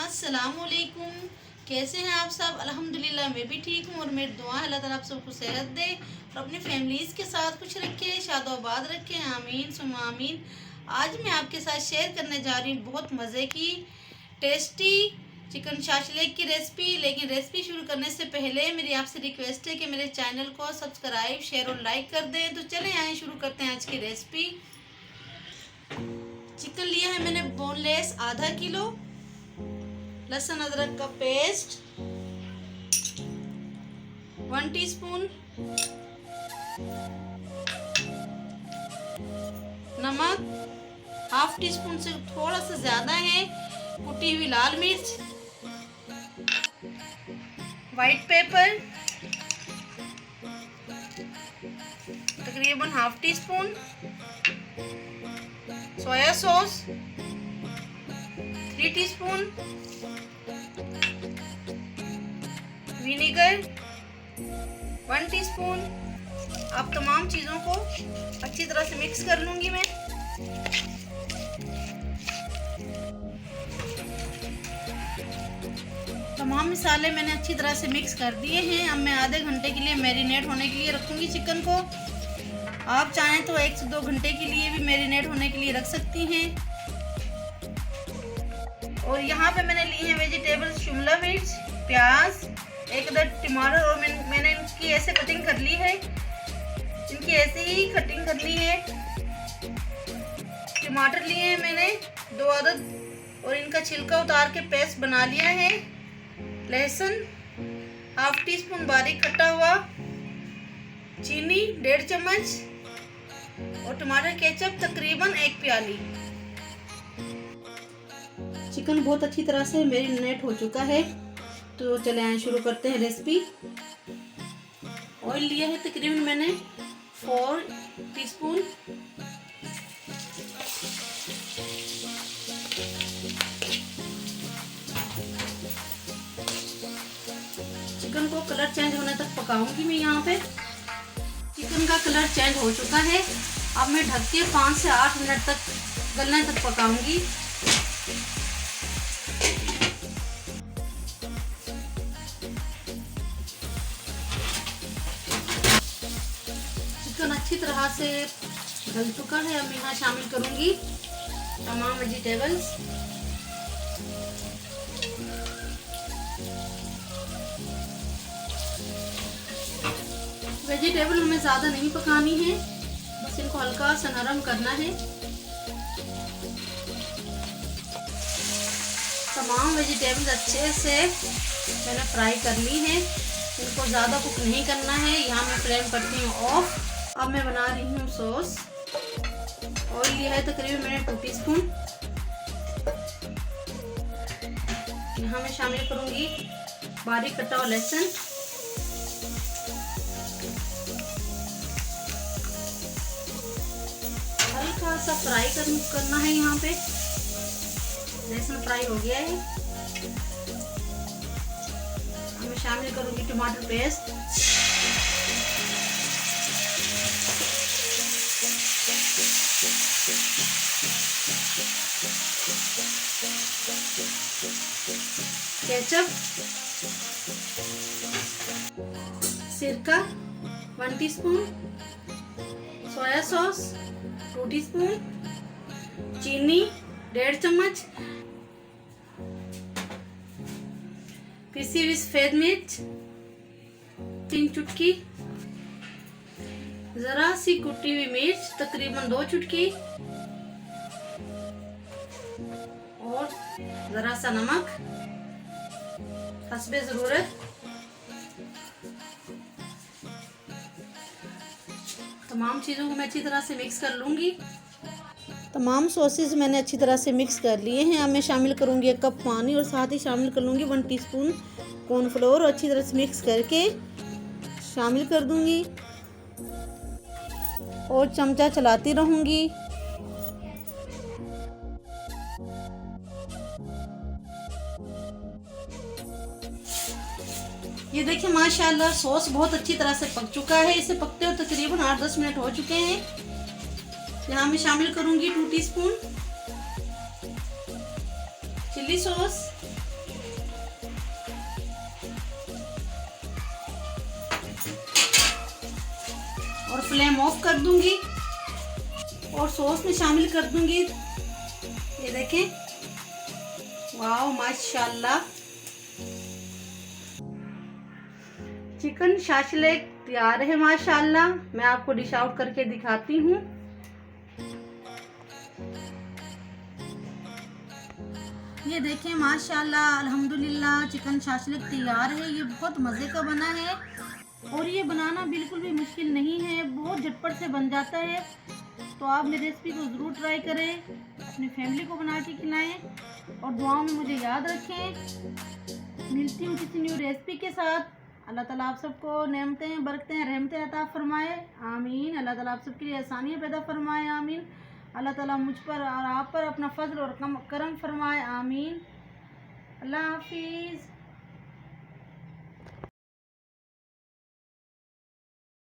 अस्सलामुअलैकुम। कैसे हैं आप सब? अल्हम्दुलिल्लाह मैं भी ठीक हूँ और मेरी दुआ है अल्लाह ताला आप सबको सेहत दे और अपनी फैमिलीज़ के साथ खुश रखे, शादोबाद रखे, आमीन सुम्मा आमीन। आज मैं आपके साथ शेयर करने जा रही हूँ बहुत मज़े की टेस्टी चिकन शाशलेक की रेसिपी। लेकिन रेसिपी शुरू करने से पहले मेरी आपसे रिक्वेस्ट है कि मेरे चैनल को सब्सक्राइब, शेयर और लाइक कर दें। तो चलें आए शुरू करते हैं आज की रेसिपी। चिकन लिया है मैंने बोनलेस आधा किलो, लहसुन अदरक का पेस्ट 1 टीस्पून, नमक हाफ टी स्पून से थोड़ा सा ज़्यादा है, कुटी हुई लाल मिर्च, वाइट पेपर तकरीबन half tea spoon, soya sauce 3 teaspoon, vinegar 1 teaspoon. अब तमाम चीज़ों को अच्छी तरह से मिक्स कर लूँगी मैं। तमाम मसाले मैंने अच्छी तरह से मिक्स कर दिए हैं। अब मैं आधे घंटे के लिए मैरिनेट होने के लिए रखूँगी चिकन को। आप चाहें तो 1 से 2 घंटे के लिए भी मैरिनेट होने के लिए रख सकती हैं। और यहाँ पे मैंने ली है वेजिटेबल्स, शिमला मिर्च, प्याज, एक अदर टमाटर और मैंने इनकी ऐसे कटिंग कर ली है, इनकी ऐसे ही कटिंग कर ली है। टमाटर लिए हैं मैंने 2 अदद और इनका छिलका उतार के पेस्ट बना लिया है। लहसुन हाफ टी स्पून बारीक कटा हुआ, चीनी 1.5 चम्मच और टमाटर केचप तकरीबन 1 प्याली। चिकन बहुत अच्छी तरह से मैरिनेट हो चुका है, तो चले आए शुरू करते हैं रेसिपी। ऑयल लिया है तकरीबन मैंने 4 टीस्पून। चिकन को कलर चेंज होने तक पकाऊंगी मैं। यहाँ पे चिकन का कलर चेंज हो चुका है। अब मैं ढक के 5 से 8 मिनट तक गलने तक पकाऊंगी। चिकन अच्छी तरह से गल चुका है। अब यहाँ शामिल करूंगी तमाम वेजिटेबल्स। वेजिटेबल हमें ज़्यादा नहीं पकानी है, बस इनको हल्का सा नरम करना है। तमाम वेजिटेबल्स अच्छे से मैंने फ्राई कर ली है, इनको ज़्यादा कुक नहीं करना है। यहाँ मैं फ्लेम करती हूँ ऑफ। अब मैं बना रही हूँ सॉस। ऑयल लिया है तकरीबन मैंने 2 टीस्पून। यहाँ मैं शामिल करूँगी बारीक कटा हुआ लहसुन, हल्का सा फ्राई करना है। यहाँ पे लहसुन फ्राई हो गया है। मैं शामिल करूंगी टमाटर पेस्ट, केचप, सिरका 1 टीस्पून, सोया सॉस 2 टीस्पून, चीनी 1.5 चम्मच, पिसी हुई सफेद मिर्च 3 चुटकी, जरा सी कुटी हुई मिर्च तकरीबन 2 चुटकी और जरा सा नमक हस्बे ज़रूरत। तमाम चीज़ों को मैं अच्छी तरह से मिक्स कर लूँगी। तमाम सॉसेस मैंने अच्छी तरह से मिक्स कर लिए हैं। अब मैं शामिल करूँगी 1 कप पानी और साथ ही शामिल कर लूँगी 1 टीस्पून कॉर्नफ्लोर और अच्छी तरह से मिक्स करके शामिल कर दूँगी और चमचा चलाती रहूँगी। ये देखिए माशाल्लाह सॉस बहुत अच्छी तरह से पक चुका है। इसे पकते हुए तकरीबन 8-10 मिनट हो चुके हैं। यहाँ मैं शामिल करूँगी 2 टीस्पून चिली सॉस और फ्लेम ऑफ कर दूंगी और सॉस में शामिल कर दूंगी। ये देखें, वाह माशाल्लाह, चिकन शाशलेक तैयार है माशाल्लाह। मैं आपको डिश आउट करके दिखाती हूँ। ये देखें माशाल्लाह अल्हम्दुलिल्लाह चिकन शाशलेक तैयार है। ये बहुत मज़े का बना है और ये बनाना बिल्कुल भी मुश्किल नहीं है, बहुत झटपट से बन जाता है। तो आप मेरी रेसिपी को ज़रूर ट्राई करें, अपनी फैमिली को बना के खिलाएं और दुआओं में मुझे याद रखें। मिलती हूँ किसी न्यू रेसिपी के साथ। अल्लाह ताला आप सबको नेमतें, बरकतें, रहमतें अता फरमाए, आमीन। अल्लाह ताला आप सबके लिए आसानियाँ पैदा फरमाए, आमीन। अल्लाह ताला मुझ पर और आप पर अपना फजल और करम फरमाए, आमीन। अल्लाह हाफिज़।